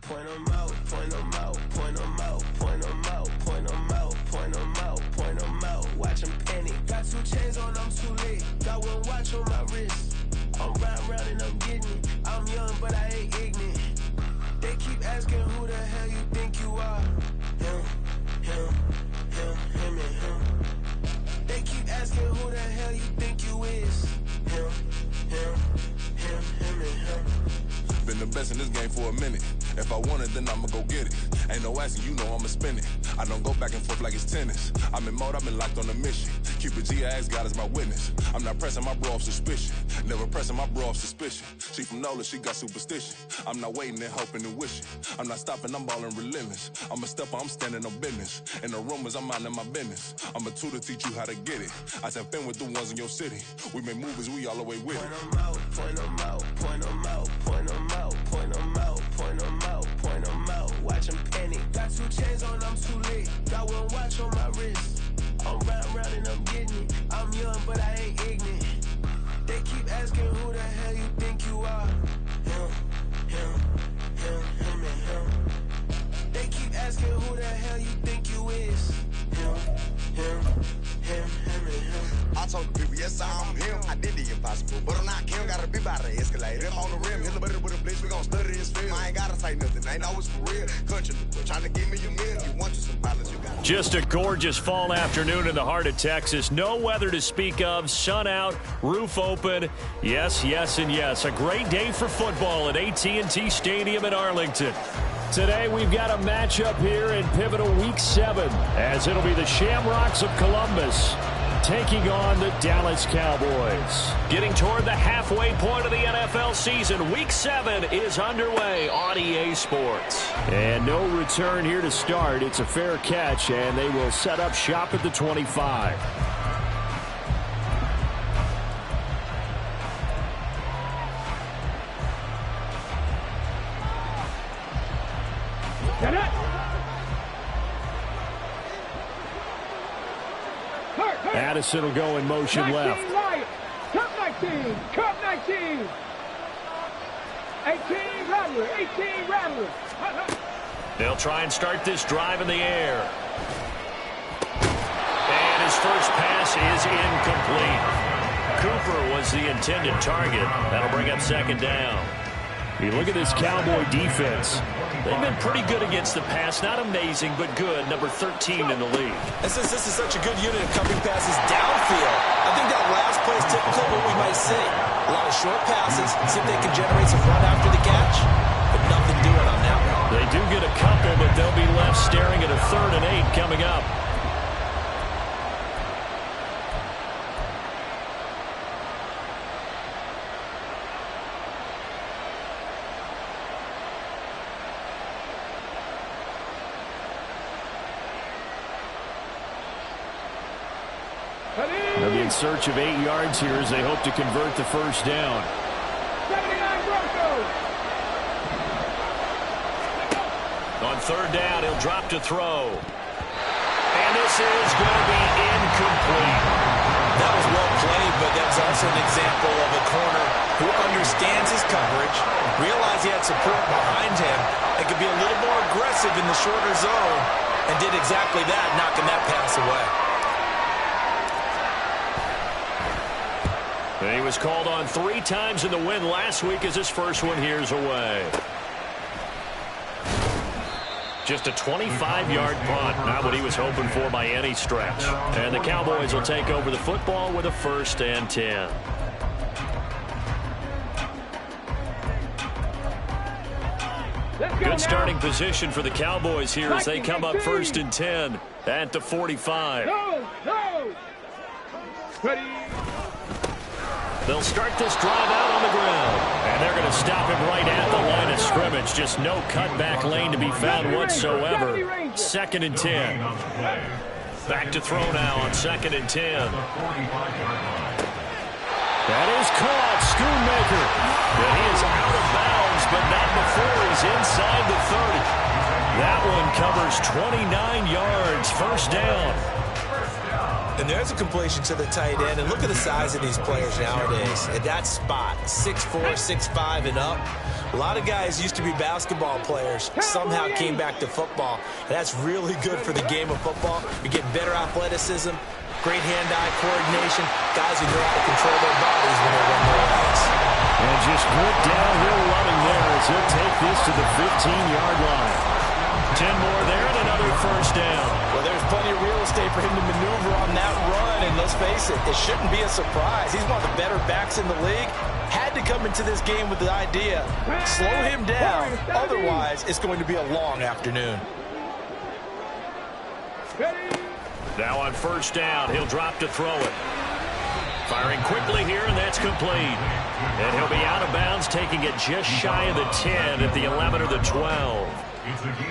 Point them out, point them out, point them out, point them out, point them out, point them out, point them out. Watch them panic. Got 2 chains on, I'm too late. Got 1 watch on my wrist. I'm riding round and I'm getting it. I'm young, but I ain't ignorant. They keep asking who the hell you think you are. Him, him, him, him, and him. They keep asking who the hell you think you is. Him, him, him, him, and him. Been the best in this game for a minute. If I want it, then I'ma go get it. Ain't no asking, you know I'ma spin it. I don't go back and forth like it's tennis. I'm in mode, I've been locked on a mission. Cupid G, I ask God as my witness. I'm not pressing my bro off suspicion. Never pressing my bro off suspicion. She from NOLA, she got superstition. I'm not waiting and hoping and wishing. I'm not stopping, I'm balling relentless. I'm a stepper, I'm standing on business. In the rumors, I'm minding my business. I'm a tutor, teach you how to get it. I said, fin with the ones in your city. We make movies, we all the way with it. Point them out, point them out, point them out, point them out, point them out, point them out, point them out. Watch them panic. Got 2 chains on, I'm too late. Got 1 watch on my wrist. I'm riding round and I'm getting it. I'm young, but I ain't ignorant. They keep asking who the hell you think you are. Him, him, him, him, and him. They keep asking who the hell you think you is. Him, him, him, him, and him. I told the people, yes, I'm him. I did the impossible, but I'm not him. Gotta be by the escalator. Him on the rim, hit the butter with a blitz. We gon' study his film. I ain't gotta say nothing. Ain't know it's for real. Country, trying to give me a meal. You want you some balance, you got. Just a gorgeous fall afternoon in the heart of Texas. No weather to speak of. Sun out, roof open. Yes, yes, and yes. A great day for football at AT&T Stadium in Arlington. Today we've got a matchup here in pivotal Week 7 as it'll be the Shamrocks of Columbus taking on the Dallas Cowboys. Getting toward the halfway point of the NFL season, Week 7 is underway on EA Sports. And no return here to start. It's a fair catch, and they will set up shop at the 25. Get it! Addison will go in motion 19 left. right. Cup 19. Cup 19. 18 Rattler. 18 Rattler. They'll try and start this drive in the air. And his first pass is incomplete. Cooper was the intended target. That'll bring up 2nd down. You look at this Cowboy defense. They've been pretty good against the pass. Not amazing, but good. Number 13 in the league. And since this is such a good unit of covering passes downfield, I think that last play is typical of what we might see. A lot of short passes, see if they can generate some run after the catch, but nothing doing on that one. They do get a couple, but they'll be left staring at a 3rd and 8 coming up. They'll be in search of 8 yards here as they hope to convert the first down. 79 Broncos. On 3rd down, he'll drop to throw. And this is going to be incomplete. That was well played, but that's also an example of a corner who understands his coverage, realized he had support behind him, and could be a little more aggressive in the shorter zone, and did exactly that, knocking that pass away. And he was called on 3 times in the win last week as his first one here's away. Just a 25-yard punt, not what he was hoping for by any stretch. And the Cowboys will take over the football with a 1st and 10. Good starting position for the Cowboys here as they come up 1st and 10 at the 45. No. Ready. They'll start this drive out on the ground. And they're going to stop him right at the line of scrimmage. Just no cutback lane to be found whatsoever. 2nd and 10. Back to throw now on 2nd and 10. That is caught. Schoonmaker. And he is out of bounds, but not before he's inside the 30. That one covers 29 yards. 1st down. And there's a completion to the tight end. And look at the size of these players nowadays. At that spot, 6'4", 6'5", and up. A lot of guys used to be basketball players, somehow came back to football. And that's really good for the game of football. You get better athleticism, great hand-eye coordination. Guys who know how to control their bodies when they run their legs. And just good downhill running there as he'll take this to the 15-yard line. 10 more there and another first down. Well, there's plenty of real estate for him to maneuver on that run, and let's face it, it shouldn't be a surprise. He's one of the better backs in the league. Had to come into this game with the idea, slow him down, otherwise it's going to be a long afternoon. Now on first down, he'll drop to throw it. Firing quickly here, and that's complete. And he'll be out of bounds, taking it just shy of the 10 at the 11 or the 12.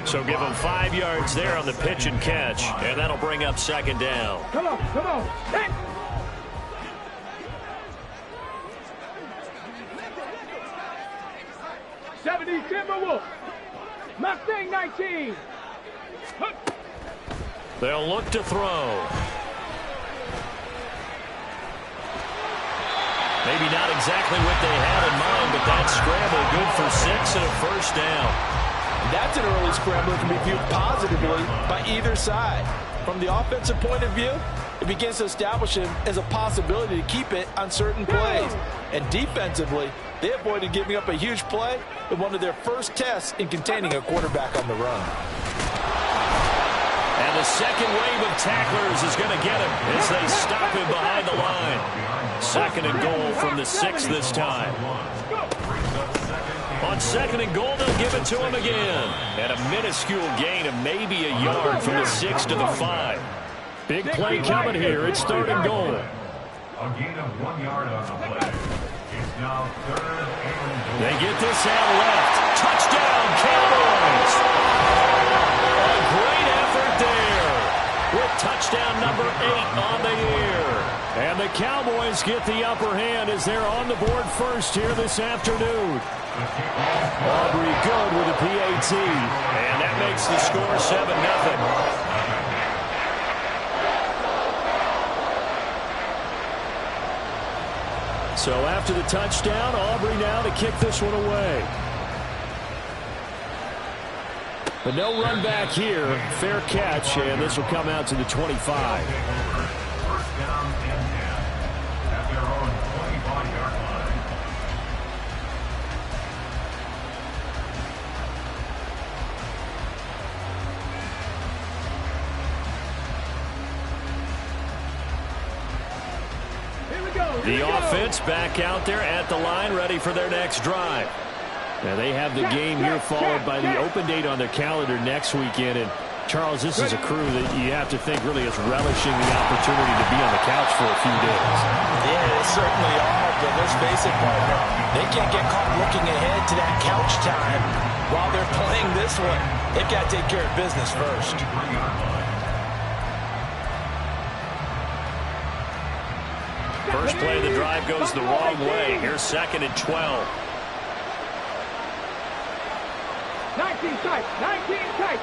So give him 5 yards there on the pitch and catch, and that'll bring up second down. Come on, come on. Hey. '70 Timberwolves. Mustang 19. They'll look to throw. Maybe not exactly what they had in mind, but that scramble good for 6 and a first down. That's an early scramble that can be viewed positively by either side. From the offensive point of view, it begins to establish him as a possibility to keep it on certain plays. And defensively, they avoided giving up a huge play in one of their first tests in containing a quarterback on the run. And the second wave of tacklers is going to get him as they stop him behind the line. Second and goal from the 6 this time. On second and goal, they'll give it to him again. And a minuscule gain of maybe a yard from the 6 to the 5. Big play coming here. It's third and goal. A gain of 1 yard on the play. It's now third and goal. They get this out left. Touchdown, Cowboys. A great effort there with touchdown number 8 on the year. And the Cowboys get the upper hand as they're on the board first here this afternoon. Aubrey good with a PAT, and that makes the score 7-0. So after the touchdown, Aubrey now to kick this one away. But no run back here. Fair catch, and this will come out to the 25. First down and 10 at their own 25-yard line. The offense back out there at the line, ready for their next drive. Now they have the game here followed by the open date on their calendar next weekend. And Charles, this is a crew that you have to think really is relishing the opportunity to be on the couch for a few days. Yeah, they certainly are, but let's face it, partner, they can't get caught looking ahead to that couch time while they're playing this one. They've got to take care of business first. First play of the drive goes the wrong way. Here's second and 12. 19 tight, 19 tight.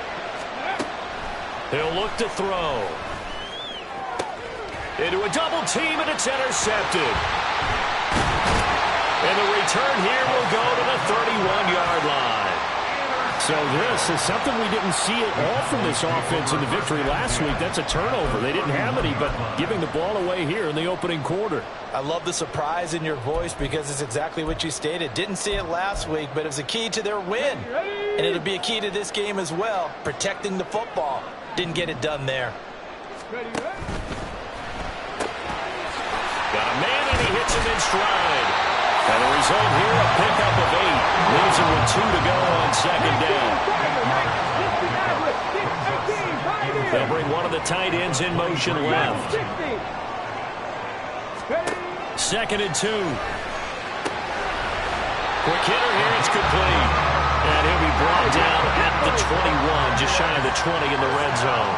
He'll look to throw. Into a double team, and it's intercepted. And the return here will go to the 31-yard line. So this is something we didn't see at all from this offense in the victory last week. That's a turnover. They didn't have any, but giving the ball away here in the opening quarter. I love the surprise in your voice because it's exactly what you stated. Didn't see it last week, but it was a key to their win. And it'll be a key to this game as well, protecting the football. Didn't get it done there. Ready, ready. Got a man, and he hits him in stride. And the result here, a pickup of 8. Leaves him with 2 to go on second down. They'll bring one of the tight ends in motion left. Second and 2. Quick hitter here, it's complete. And he'll be brought down at the 21, just shy of the 20 in the red zone.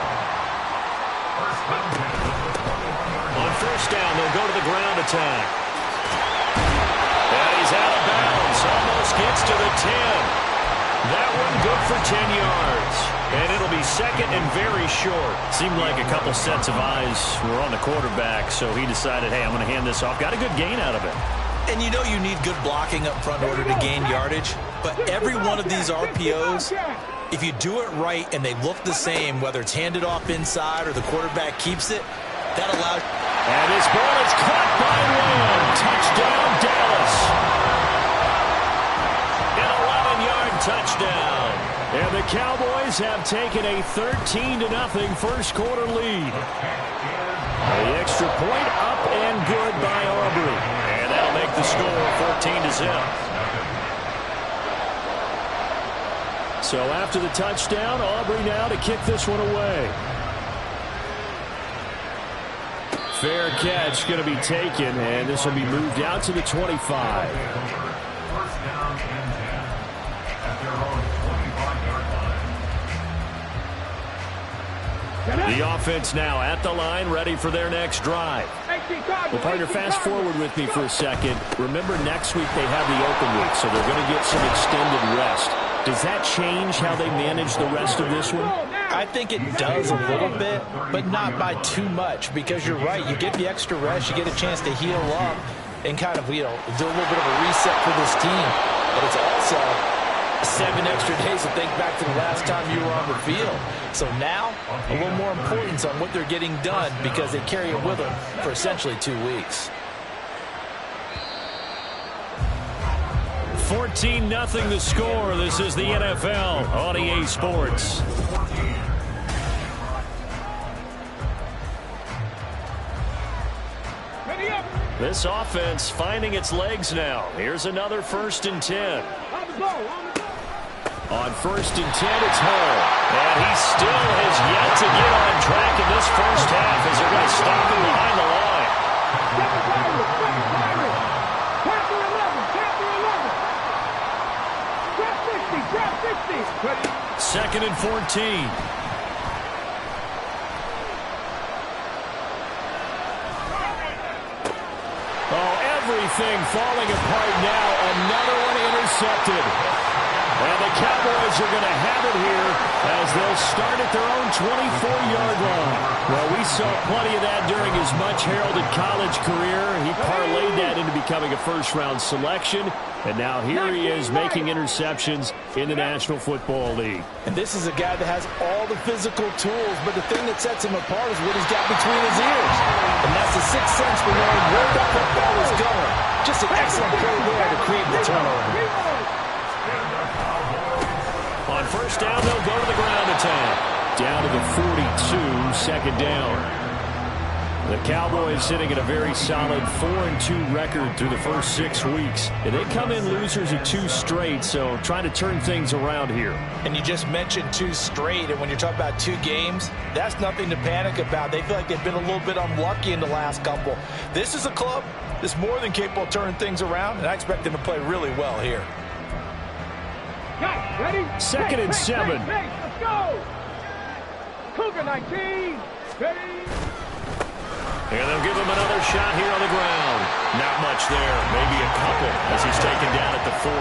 On first down, they'll go to the ground attack. And he's out of bounds, almost gets to the 10. That one good for 10 yards. And it'll be second and very short. Seemed like a couple sets of eyes were on the quarterback, so he decided, hey, I'm going to hand this off. Got a good gain out of it. And you know you need good blocking up front in order to gain yardage. But every one of these RPOs, if you do it right and they look the same, whether it's handed off inside or the quarterback keeps it, that allows. And this ball is caught by Lamb. Touchdown, Dallas. An 11-yard touchdown. And the Cowboys have taken a 13-0 first quarter lead. The extra point up and good by Aubrey. And that'll make the score 14-0. So after the touchdown, Aubrey now to kick this one away. Fair catch going to be taken, and this will be moved out to the 25. First down and 10 at their own 25-yard line. The offense now at the line, ready for their next drive. Well, partner, fast forward with me for a second. Remember, next week they have the open week, so they're going to get some extended rest. Does that change how they manage the rest of this one? I think it does a little bit, but not by too much, because you're right. You get the extra rest, you get a chance to heal up and kind of, do a little bit of a reset for this team. But it's also 7 extra days to think back to the last time you were on the field. So now, a little more importance on what they're getting done because they carry it with them for essentially 2 weeks. 14-0 the score. This is the NFL on EA Sports. This offense finding its legs now. Here's another 1st and 10. On 1st and 10, it's Hall. And he still has yet to get on track in this first half as they're going to stop him behind the line. 2nd and 14. Oh, everything falling apart now. Another one intercepted. And the Cowboys are going to have it here as they'll start at their own 24-yard line. Well, we saw plenty of that during his much-heralded college career. He parlayed that into becoming a first-round selection. And now here he is making interceptions in the National Football League. And this is a guy that has all the physical tools, but the thing that sets him apart is what he's got between his ears. And that's the sixth sense for knowing where the football is going. Just an excellent play there to create the turnover. On 1st down, they'll go to the ground attack. Down to the 42, 2nd down. The Cowboys sitting at a very solid 4-2 record through the first 6 weeks. And they come in losers of 2 straight, so trying to turn things around here. And you just mentioned 2 straight, and when you're talking about 2 games, that's nothing to panic about. They feel like they've been a little bit unlucky in the last couple. This is a club that's more than capable of turning things around, and I expect them to play really well here. Ready? 2nd and 7. Let's go. Cougar 19. Ready? And they'll give him another shot here on the ground. Not much there. Maybe a couple as he's taken down at the 40.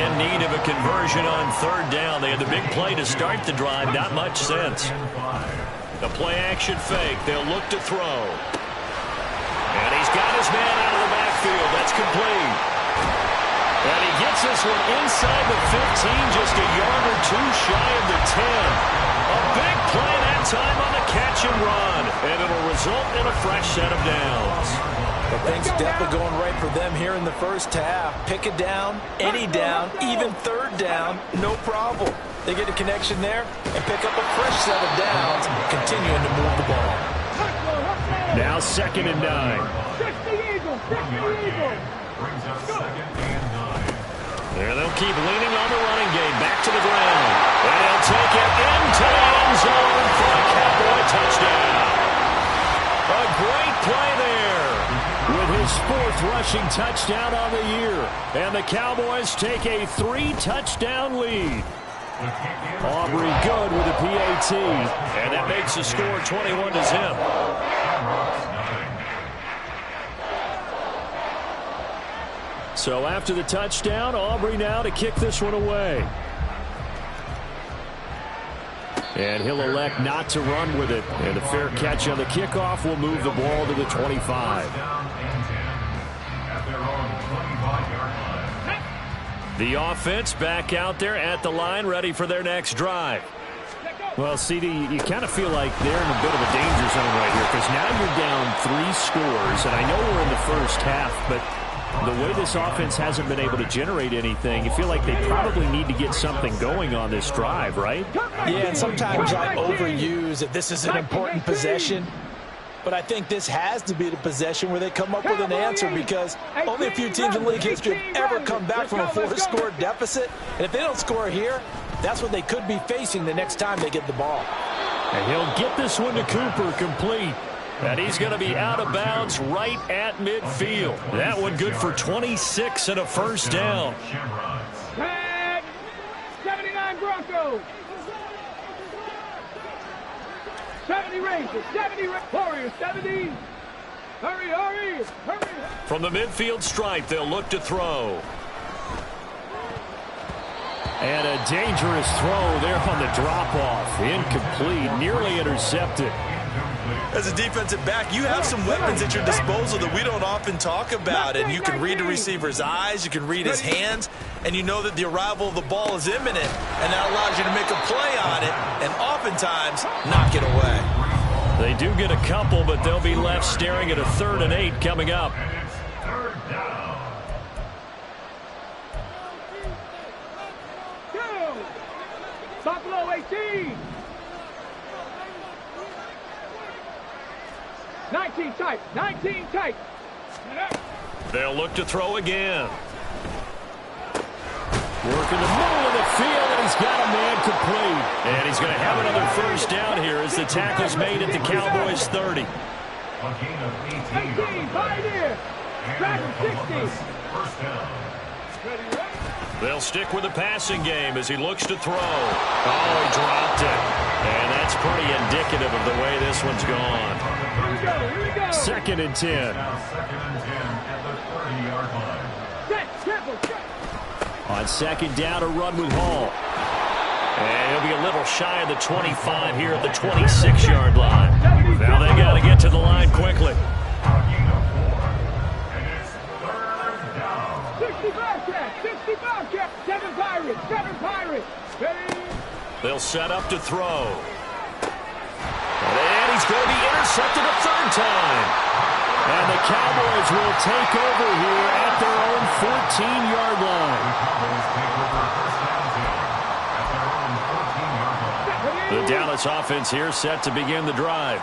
In need of a conversion on 3rd down. They had the big play to start the drive. Not much sense. The play-action fake. They'll look to throw. And he's got his man out of the backfield. That's complete. And he gets this one inside the 15, just a yard or 2 shy of the 10. A big play that time on the catch and run. And it'll result in a fresh set of downs. But things definitely going right for them here in the first half. Pick a down, any down, even 3rd down, no problem. They get a connection there and pick up a fresh set of downs, continuing to move the ball. Now 2nd and 9. Brings up 2nd and 9. There they'll keep leaning on the running game. Back to the ground. And he'll take it into the end zone for a Cowboy touchdown. A great play there with his 4th rushing touchdown on the year. And the Cowboys take a 3-touchdown lead. Aubrey good with a PAT. And that makes the score 21-0. So after the touchdown, Aubrey now to kick this one away. And he'll elect not to run with it. And a fair catch on the kickoff will move the ball to the 25. The offense back out there at the line, ready for their next drive. Well, CD, you kind of feel like they're in a bit of a danger zone right here because now you're down 3 scores. And I know we're in the first half, but the way this offense hasn't been able to generate anything, you feel like they probably need to get something going on this drive, right? Yeah, and sometimes I overuse that this is an important possession. But I think this has to be the possession where they come up with an answer because only a few teams in league history have ever come back from a 4-score deficit. And if they don't score here, that's what they could be facing the next time they get the ball. And he'll get this one to Cooper complete. And he's going to be out of bounds right at midfield. That one good for 26 and a first down. Tag, 79 Broncos. 70 Rangers, 70 Warriors, 70. Hurry, hurry, hurry. From the midfield stripe, they'll look to throw. And a dangerous throw there on the drop-off. Incomplete, nearly intercepted. As a defensive back, you have some weapons at your disposal that we don't often talk about. And you can read the receiver's eyes, you can read his hands, and you know that the arrival of the ball is imminent. And that allows you to make a play on it and oftentimes knock it away. They do get a couple, but they'll be left staring at a 3rd and 8 coming up. Buffalo 18. 19 tight. 19 tight. They'll look to throw again. Working the middle of the field, and he's got a man complete. And he's going to have another first down here as the tackle's made at the Cowboys 30. 18, 5 in. Track 60. They'll stick with the passing game as he looks to throw. Oh, he dropped it. And that's pretty indicative of the way this one's gone. Here we go, here we go. 2nd and 10. Now 2nd and 10 at the 30-yard line. Set, tempo, set. On 2nd down, a run with Hall. And he'll be a little shy of the 25 here at the 26-yard line. Now they got to get to the line quickly. 60 Bobcat, 7 Pirates, 7 Pirates. Ready? They'll set up to throw. And he's going to be intercepted a 3rd time. And the Cowboys will take over here at their own 14-yard line. The Dallas offense here set to begin the drive.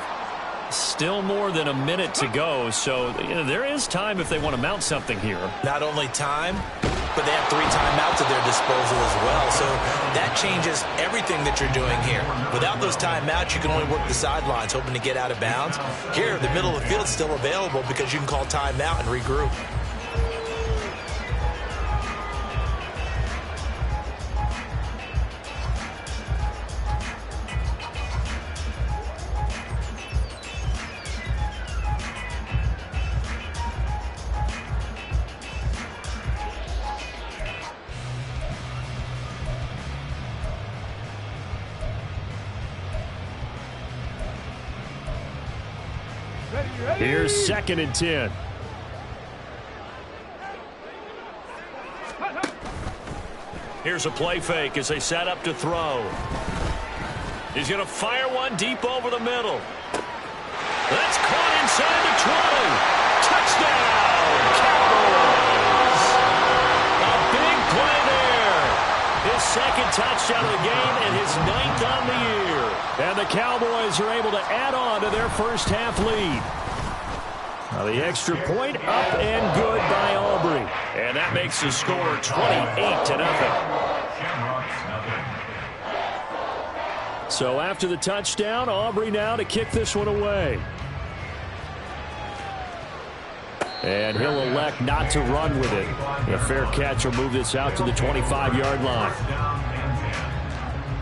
Still more than a minute to go, so there is time if they want to mount something here. Not only time, but they have 3 timeouts at their disposal as well. So that changes everything that you're doing here. Without those timeouts, you can only work the sidelines, hoping to get out of bounds. Here, the middle of the field's still available because you can call timeout and regroup. Here's 2nd and 10. Here's a play fake as they set up to throw. He's going to fire one deep over the middle. That's caught inside the 20. Touchdown, Cowboys. A big play there. His 2nd touchdown of the game and his 9th on the year. And the Cowboys are able to add on to their first half lead. Now the extra point up and good by Aubrey. And that makes the score 28-0. So after the touchdown, Aubrey now to kick this one away. And he'll elect not to run with it. A fair catch will move this out to the 25-yard line.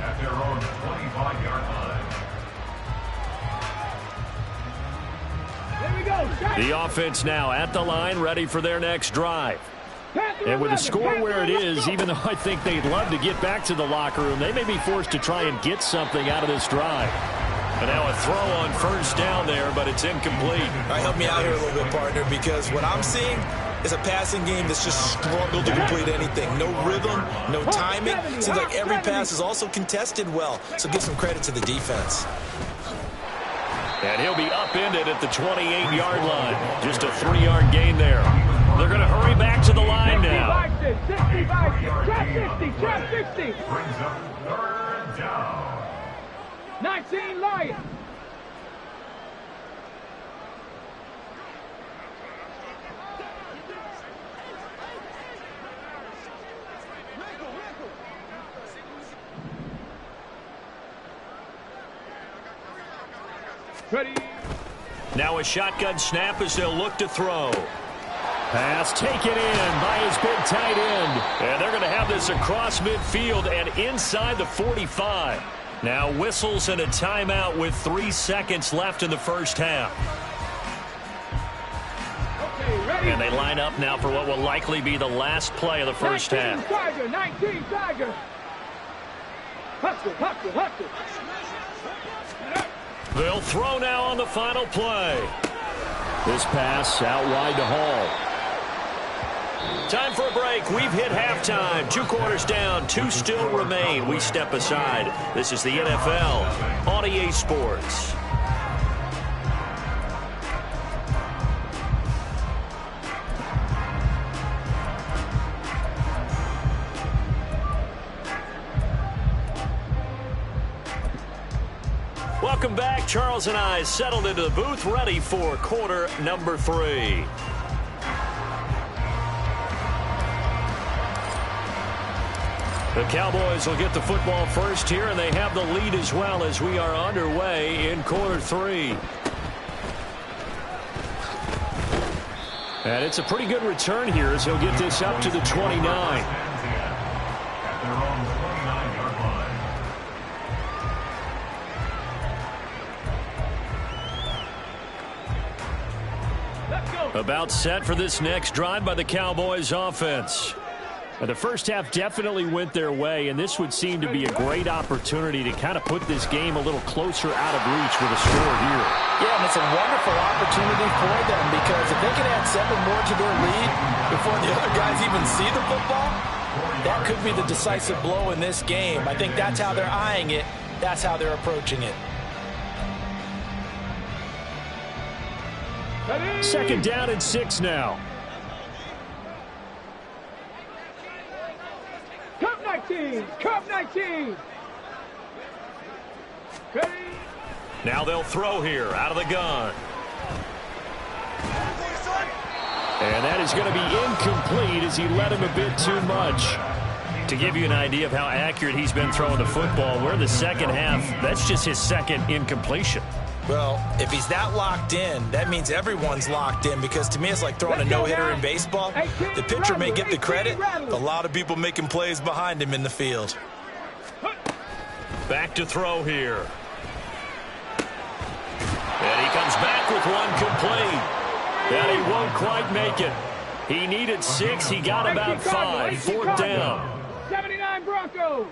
At their own 25-yard line. There we go. The offense now at the line, ready for their next drive. And with the score where it is, even though I think they'd love to get back to the locker room, they may be forced to try and get something out of this drive. And now a throw on first down there, but it's incomplete. All right, help me out here a little bit, partner, because what I'm seeing is a passing game that's just struggled to complete anything. No rhythm, no timing. Seems like every pass is also contested well, so give some credit to the defense. And he'll be upended at the 28-yard line. Just a 3-yard gain there. They're going to hurry back to the line now. 65, trap 60, trap 60. Brings up third down. 19 Lions. Ready. Now a shotgun snap as they'll look to throw. Pass taken in by his big tight end. And they're going to have this across midfield and inside the 45. Now whistles and a timeout with 3 seconds left in the first half. Okay, ready. And they line up now for what will likely be the last play of the first 19 half. Tiger, 19 Tiger. Hustle, hustle, hustle. They'll throw now on the final play. This pass out wide to Hall. Time for a break. We've hit halftime. 2 quarters down. 2 still remain. We step aside. This is the NFL on EA Sports. Welcome back. Charles and I settled into the booth, ready for quarter number 3. The Cowboys will get the football first here, and they have the lead as well as we are underway in quarter 3. And it's a pretty good return here as he'll get this up to the 29. At their own 29-yard line. Let's go. About set for this next drive by the Cowboys offense. And the first half definitely went their way, and this would seem to be a great opportunity to kind of put this game a little closer out of reach with a score here. Yeah, and it's a wonderful opportunity for them because if they can add 7 more to their lead before the other guys even see the football, that could be the decisive blow in this game. I think that's how they're eyeing it. That's how they're approaching it. Ready. Second down and 6 now. Cup 19, Cup 19. Ready. Now they'll throw here out of the gun. And that is going to be incomplete as he led him a bit too much. To give you an idea of how accurate he's been throwing the football, we're in the second half. That's just his second incompletion. Well, if he's that locked in, that means everyone's locked in because to me it's like throwing a no-hitter in baseball. The pitcher may get the credit, a lot of people making plays behind him in the field. Back to throw here. And he comes back with one complete. And he won't quite make it. He needed 6. He got about 5. 4th down. 79 Broncos.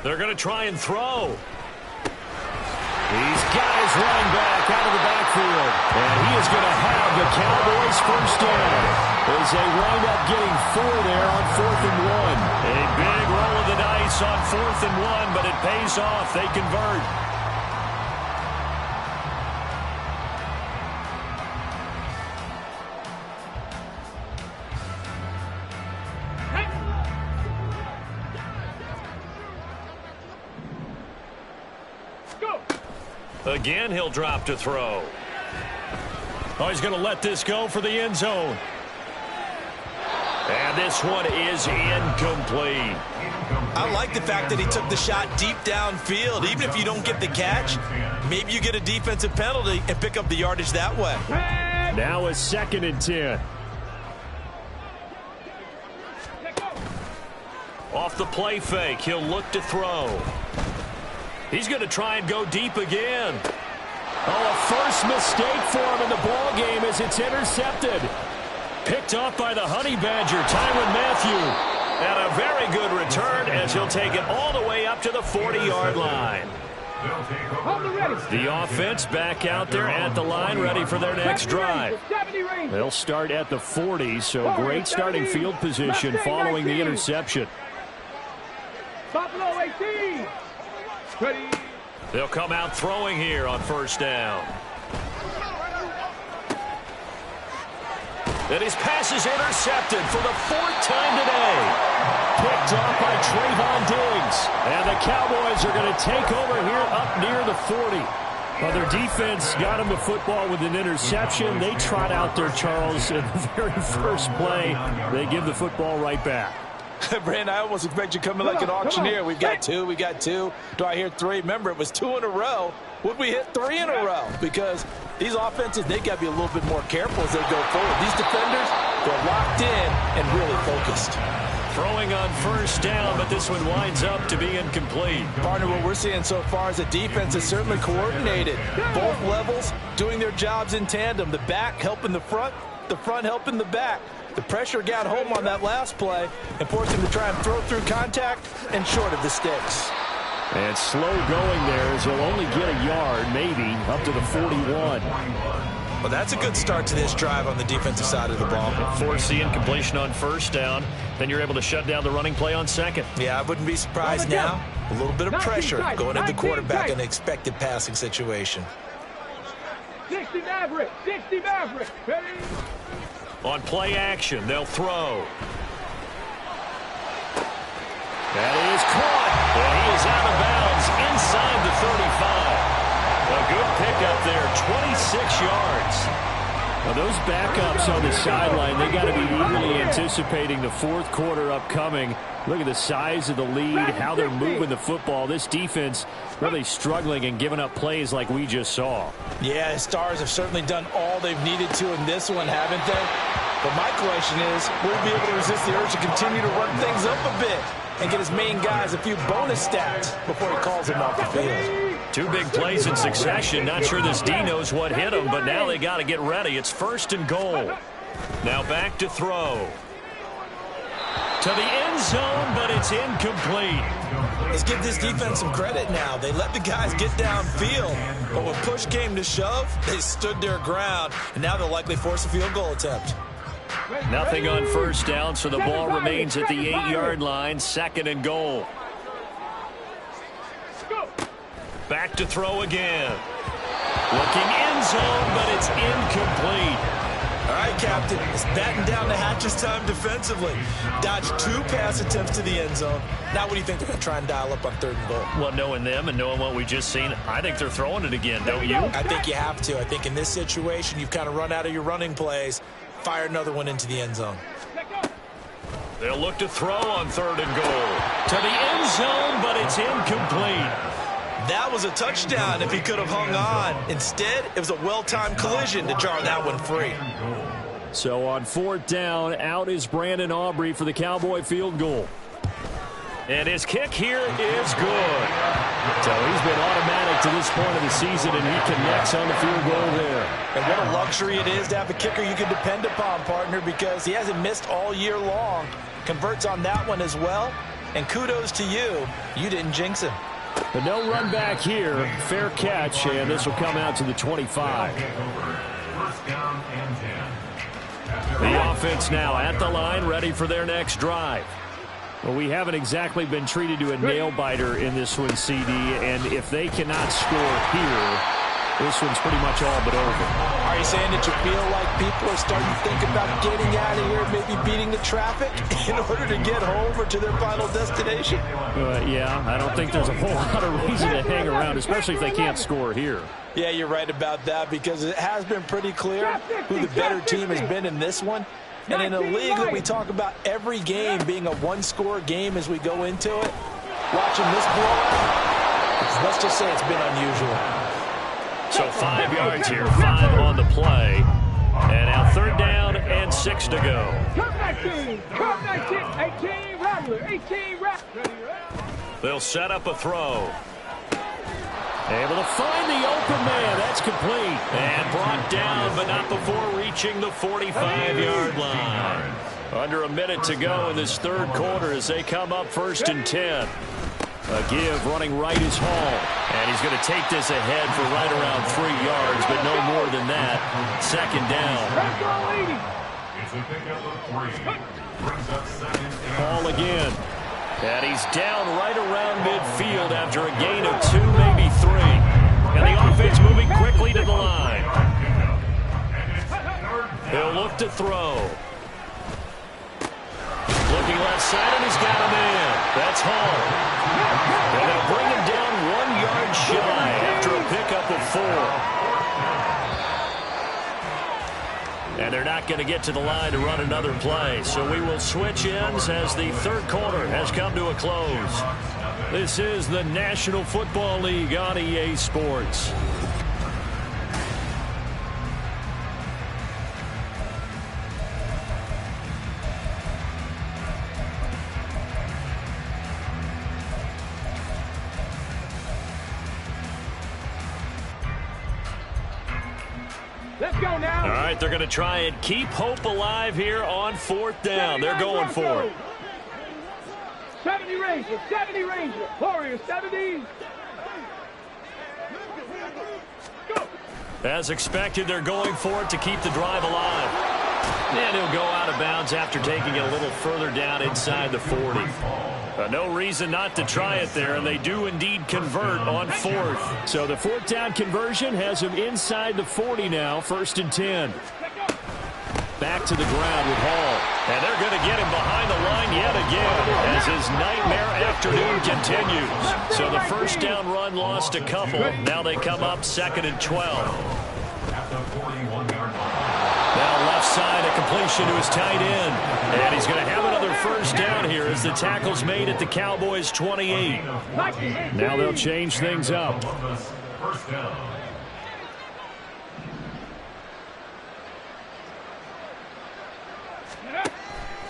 They're going to try and throw. He's got his running back out of the backfield. And he is going to have the Cowboys first down as they wind up getting 4 there on 4th and 1. A big roll of the dice on 4th and 1, but it pays off. They convert. Again, he'll drop to throw. Oh, he's going to let this go for the end zone. And this one is incomplete. I like the fact that he took the shot deep downfield. Even if you don't get the catch, maybe you get a defensive penalty and pick up the yardage that way. Now a 2nd and 10. Off the play fake, he'll look to throw. He's going to try and go deep again. Oh, a first mistake for him in the ball game as it's intercepted. Picked off by the Honey Badger, Tyrann Mathieu. And a very good return as he'll take it all the way up to the 40-yard line. The offense back out there at the line, ready for their next drive. They'll start at the 40, so great starting field position following the interception. Buffalo 18. Ready. They'll come out throwing here on first down. And his pass is intercepted for the 4th time today. Picked off by Trayvon Diggs. And the Cowboys are going to take over here up near the 40. Well, their defense got him the football with an interception. They trot out there, Charles, in the very first play. They give the football right back. Brandon, I almost expect you coming like an auctioneer. We've got two. We got two. Do I hear three? Remember, it was 2 in a row. Would we hit 3 in a row? Because these offenses, they got to be a little bit more careful as they go forward. These defenders, they're locked in and really focused. Throwing on first down, but this one winds up to be incomplete. Partner, what we're seeing so far is the defense is certainly coordinated. Both levels doing their jobs in tandem. The back helping the front helping the back. The pressure got home on that last play and forced him to try and throw through contact and short of the sticks. And slow going there as he'll only get a yard, maybe, up to the 41. Well, that's a good start to this drive on the defensive side of the ball. Force the incompletion on first down. Then you're able to shut down the running play on second. Yeah, I wouldn't be surprised now. A little bit of pressure going at the quarterback in an expected passing situation. 60 Maverick. 60 Maverick. Ready. On play action, they'll throw. That is caught. And he is out of bounds inside the 35. A good pickup there, 26 yards. Now those backups on the sideline, they got to be eagerly anticipating the fourth quarter upcoming. Look at the size of the lead, how they're moving the football. This defense really struggling and giving up plays like we just saw. Yeah, Stars have certainly done all they've needed to in this one, haven't they? But my question is, will he be able to resist the urge to continue to run things up a bit and get his main guys a few bonus stats before he calls them off the field? 2 big plays in succession. Not sure this D knows what hit him, but now they got to get ready. It's 1st and goal. Now back to throw. To the end zone, but it's incomplete. Let's give this defense some credit now. They let the guys get downfield, but when push came to shove, they stood their ground, and now they'll likely force a field goal attempt. Nothing on first down, so the ball remains at the 8-yard line, 2nd and goal. Back to throw again. Looking end zone, but it's incomplete. All right, Captain, it's batten down the hatches time defensively. Dodged 2 pass attempts to the end zone. Now what do you think they're going to try and dial up on 3rd and goal? Well, knowing them and knowing what we just seen, I think they're throwing it again, don't you? I think you have to. I think in this situation, you've kind of run out of your running plays. Fire another one into the end zone. They'll look to throw on 3rd and goal. To the end zone, but it's incomplete. That was a touchdown if he could have hung on. Instead, it was a well-timed collision to jar that one free. So on 4th down, out is Brandon Aubrey for the Cowboy field goal. And his kick here is good. So he's been automatic to this point of the season, and he connects on the field goal there. And what a luxury it is to have a kicker you can depend upon, partner, because he hasn't missed all year long. Converts on that one as well. And kudos to you. You didn't jinx him. But no run back here. Fair catch, and this will come out to the 25. The offense now at the line, ready for their next drive. Well, we haven't exactly been treated to a nail-biter in this one, CD, and if they cannot score here, this one's pretty much all but over. Are you saying that you feel like people are starting to think about getting out of here, maybe beating the traffic in order to get home or to their final destination? Yeah, I don't think there's a whole lot of reason to hang around, especially if they can't score here. Yeah, you're right about that, because it has been pretty clear who the better team has been in this one. And in a league that we talk about every game being a one-score game as we go into it, watching this blowout, let's just say it's been unusual. So 5 yards here, 5 on the play. And now 3rd down and 6 to go. Cup 19, Cup 19, 18 Rattler, 18 Rattler. They'll set up a throw. Able to find the open man. That's complete. And brought down, but not before reaching the 45-yard line. Under a minute to go in this third quarter as they come up 1st and 10. A give running right is Hall. And he's going to take this ahead for right around 3 yards, but no more than that. 2nd down. It's a pickup of 3. Brings up 2nd and Hall again. And he's down right around midfield after a gain of 2, maybe 3. And the offense moving quickly to the line. He'll look to throw. Looking left side, and he's got him in. That's Hall. And they'll bring him down 1 yard shy after a pickup of 4. And they're not going to get to the line to run another play. So we will switch ends as the third quarter has come to a close. This is the National Football League on EA Sports. Let's go now. All right, they're going to try and keep hope alive here on 4th down. They're going for it. 70 Ranger, 70 Ranger. Warriors, 70. Go. As expected, they're going for it to keep the drive alive. And he'll go out of bounds after taking it a little further down inside the 40. No reason not to try it there, and they do indeed convert on 4th. So the 4th down conversion has him inside the 40 now, 1st and 10. Back to the ground with Hall. And they're going to get him behind the line yet again as his nightmare afternoon continues. So the 1st down run lost a couple. Now they come up 2nd and 12. Now left side, a completion to his tight end. And he's going to have another 1st down here as the tackle's made at the Cowboys' 28. Now they'll change things up. 1st down.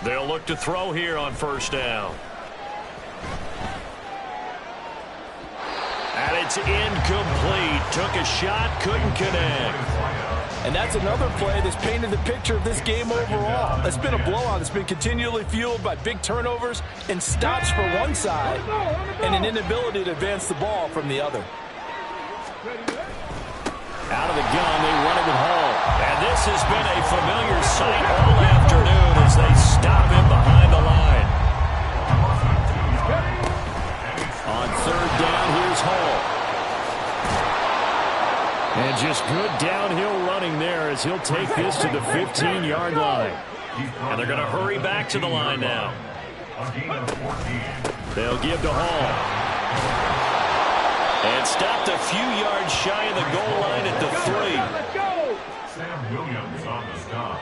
They'll look to throw here on 1st down. And it's incomplete. Took a shot, couldn't connect. And that's another play that's painted the picture of this game overall. It's been a blowout. It's been continually fueled by big turnovers and stops for one side and an inability to advance the ball from the other. Out of the gun, they run it with Hall. And this has been a familiar sight all afternoon as they stop him behind the line. On 3rd down, here's Hall. And just good downhill running there as he'll take this to the 15-yard line. And they're going to hurry back to the line now. They'll give to Hall. And stopped a few yards shy of the goal line at the 3. Sam Williams on the stop.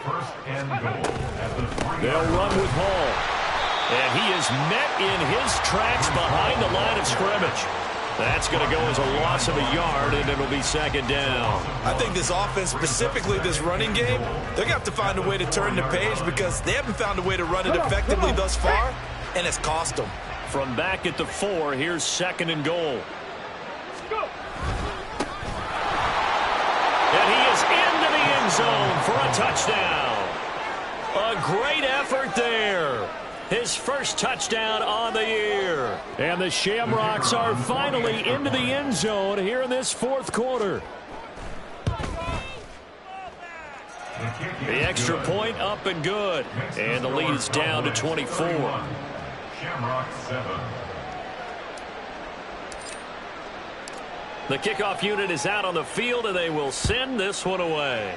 1st and goal at the 3. They'll run with Hall. And he is met in his tracks behind the line of scrimmage. That's going to go as a loss of a yard, and it'll be 2nd down. I think this offense, specifically this running game, they're going to have to find a way to turn the page because they haven't found a way to run it effectively thus far, and it's cost them. From back at the 4, here's 2nd and goal. And he is into the end zone for a touchdown. A great effort there. His 1st touchdown on the year. And the Shamrocks are finally into the end zone here in this 4th quarter. The extra point up and good. And the lead is down to 24. Shamrock 7. The kickoff unit is out on the field, and they will send this one away.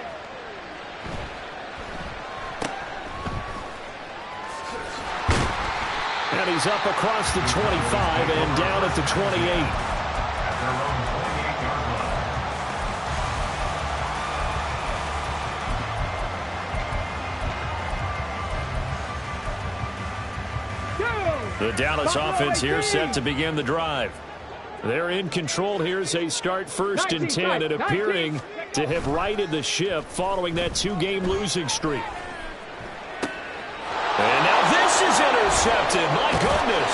And he's up across the 25 and down at the 28. The Dallas offense here set to begin the drive. They're in control here as they start 1st and 10 and appearing to have righted the ship following that 2-game losing streak. And now this is intercepted. My goodness.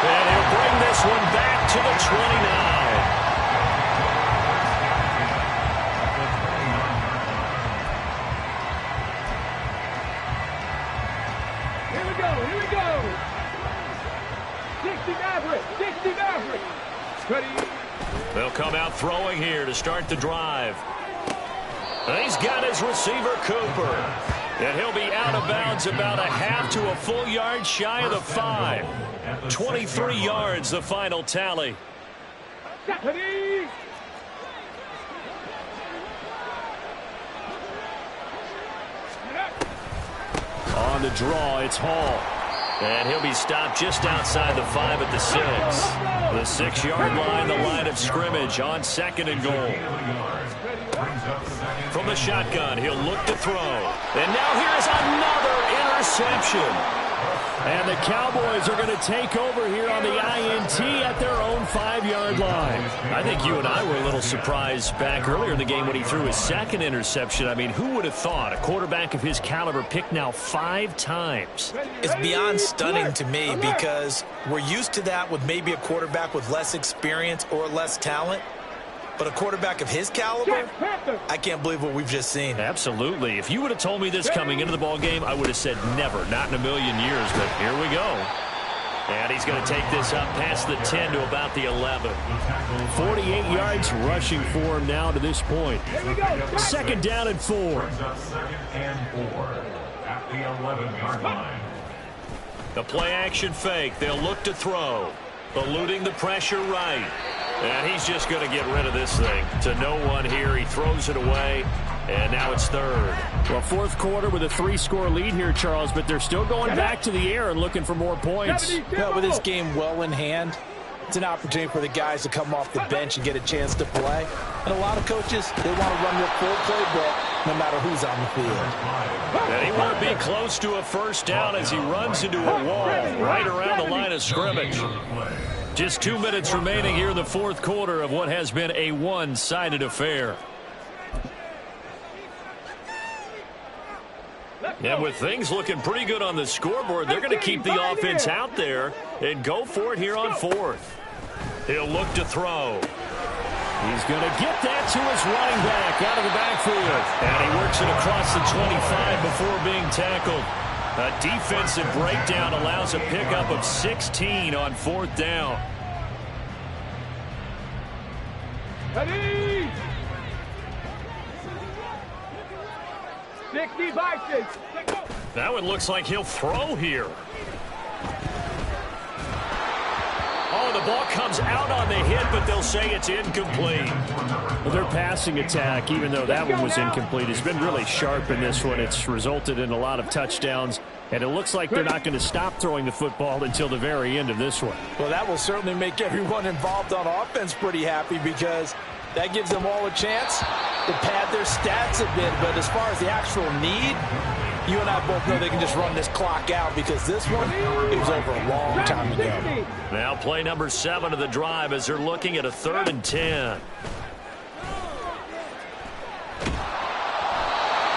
And he'll bring this one back to the 29. Here we go. 60 Maverick. Ready. They'll come out throwing here to start the drive. And he's got his receiver, Cooper. And he'll be out of bounds about a half to a full yard shy of the 5. 23 yards, the final tally. Ready. On the draw, it's Hall. And he'll be stopped just outside the 5 at the 6. The 6-yard line, the line of scrimmage on 2nd and goal. From the shotgun, he'll look to throw. And now here's another interception. And the Cowboys are going to take over here on the INT at their own 5-yard line. I think you and I were a little surprised back earlier in the game when he threw his 2nd interception. I mean, who would have thought a quarterback of his caliber picked now 5 times? It's beyond stunning to me because we're used to that with maybe a quarterback with less experience or less talent. But a quarterback of his caliber, I can't believe what we've just seen. Absolutely. If you would have told me this coming into the ball game, I would have said never, not in a million years. But here we go. And he's going to take this up past the 10 to about the 11. 48 yards rushing for him now to this point. 2nd down and 4. 2nd and 4 at the 11-yard line. The play action fake. They'll look to throw. Eluding the pressure right. And he's just going to get rid of this thing. To no one here. He throws it away. And now it's 3rd. Well, 4th quarter with a 3-score lead here, Charles, but they're still going back to the air and looking for more points. With this game well in hand, it's an opportunity for the guys to come off the bench and get a chance to play. And a lot of coaches, they want to run their full playbook no matter who's on the field. And he won't be close to a 1st down as he runs into a wall right around the line of scrimmage. Just 2 minutes remaining here in the 4th quarter of what has been a one-sided affair. And with things looking pretty good on the scoreboard, they're going to keep the offense out there and go for it here on 4th. He'll look to throw. He's going to get that to his running back out of the backfield. And he works it across the 25 before being tackled. A defensive breakdown allows a pickup of 16 on 4th down. Ready. 60 by 6. That one looks like he'll throw here. Oh, the ball comes out on the hit, but they'll say it's incomplete. Well, their passing attack, even though that one was incomplete, has been really sharp in this one. It's resulted in a lot of touchdowns, and it looks like they're not going to stop throwing the football until the very end of this one. Well, that will certainly make everyone involved on offense pretty happy because that gives them all a chance to pad their stats a bit. But as far as the actual need, you and I both know they can just run this clock out because this one, it was over a long time ago. Now play number 7 of the drive as they're looking at a 3rd and 10.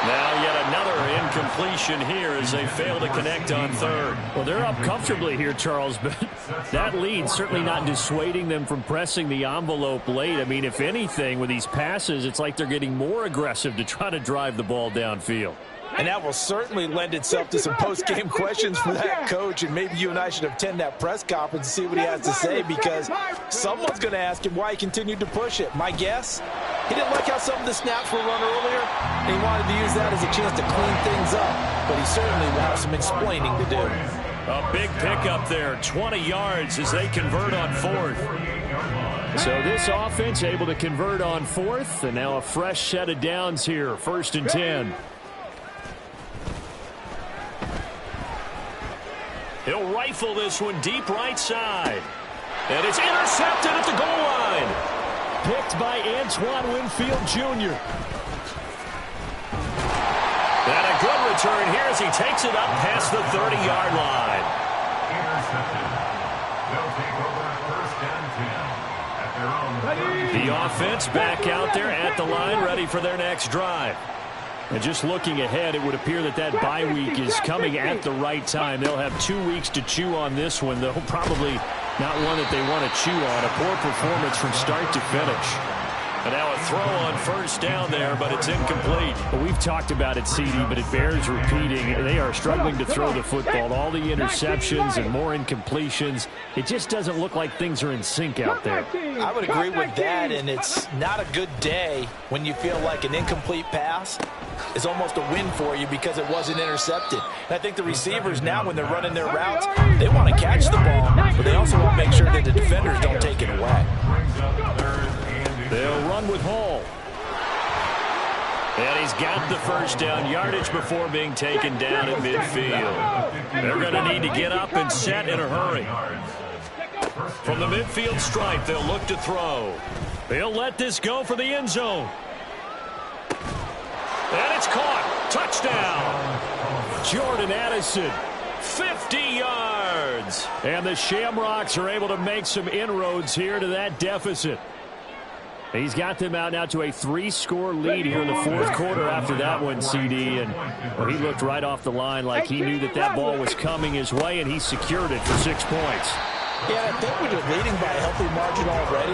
Now yet another incompletion here as they fail to connect on 3rd. Well, they're up comfortably here, Charles, but that lead certainly not dissuading them from pressing the envelope late. I mean, if anything, with these passes, it's like they're getting more aggressive to try to drive the ball downfield. And that will certainly lend itself to some post-game questions for that coach. And maybe you and I should attend that press conference and see what he has to say because someone's going to ask him why he continued to push it. My guess, he didn't like how some of the snaps were run earlier, and he wanted to use that as a chance to clean things up. But he certainly will have some explaining to do. A big pickup there, 20 yards as they convert on 4th. So this offense able to convert on 4th, and now a fresh set of downs here, 1st and 10. He'll rifle this one deep right side. And it's intercepted at the goal line. Picked by Antoine Winfield Jr. And a good return here as he takes it up past the 30-yard line. Intercepted. They'll take over 1st and 10 at their own 30. The offense back out there at the line, ready for their next drive. And just looking ahead, it would appear that bye week is coming at the right time. They'll have 2 weeks to chew on this one. They'll probably Not one that they want to chew on. A poor performance from start to finish. And now a throw on first down there, but it's incomplete. Well, we've talked about it, CD, but it bears repeating. They are struggling to throw the football. All the interceptions and more incompletions. It just doesn't look like things are in sync out there. I would agree with that, and it's not a good day when you feel like an incomplete pass is almost a win for you because it wasn't intercepted. And I think the receivers now, when they're running their routes, they want to catch the ball, but they also want to make sure that the defenders don't take it away. They'll run with Hall. And he's got the first down yardage before being taken down at midfield. They're going to need to get up and set in a hurry. From the midfield stripe, they'll look to throw. They'll let this go for the end zone. And it's caught. Touchdown. Jordan Addison, 50 yards. And the Shamrocks are able to make some inroads here to that deficit. He's got them out now to a 3-score lead here in the fourth quarter after that one, CD. And well, he looked right off the line like he knew that ball was coming his way, and he secured it for 6 points. Yeah, I think when you're leading by a healthy margin already,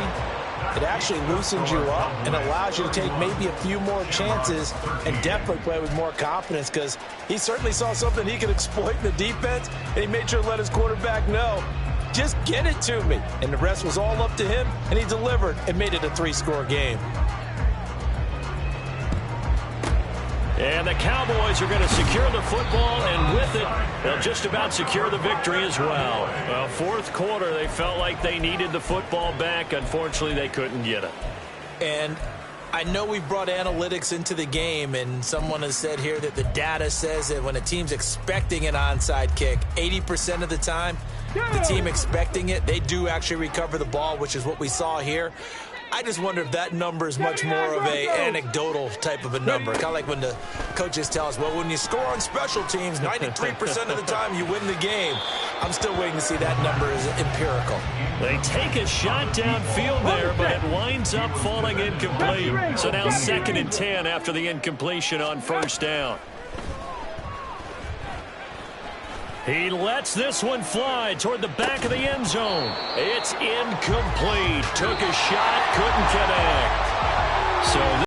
it actually loosens you up and allows you to take maybe a few more chances and definitely play with more confidence, because he certainly saw something he could exploit in the defense, and he made sure to let his quarterback know, just get it to me. And the rest was all up to him, and he delivered and made it a 3-score game. And the Cowboys are going to secure the football, and with it, they'll just about secure the victory as well. Well, fourth quarter, they felt like they needed the football back. Unfortunately, they couldn't get it. And I know we've brought analytics into the game, and someone has said here that the data says that when a team's expecting an onside kick, 80% of the time, the team expecting it, they do actually recover the ball, which is what we saw here. I just wonder if that number is much more of a anecdotal type of a number. Kind of like when the coaches tell us, well, when you score on special teams, 93% of the time you win the game. I'm still waiting to see that number is empirical. They take a shot downfield there, but it winds up falling incomplete. So now 2nd and 10 after the incompletion on first down. He lets this one fly toward the back of the end zone. It's incomplete. Took a shot, couldn't connect. So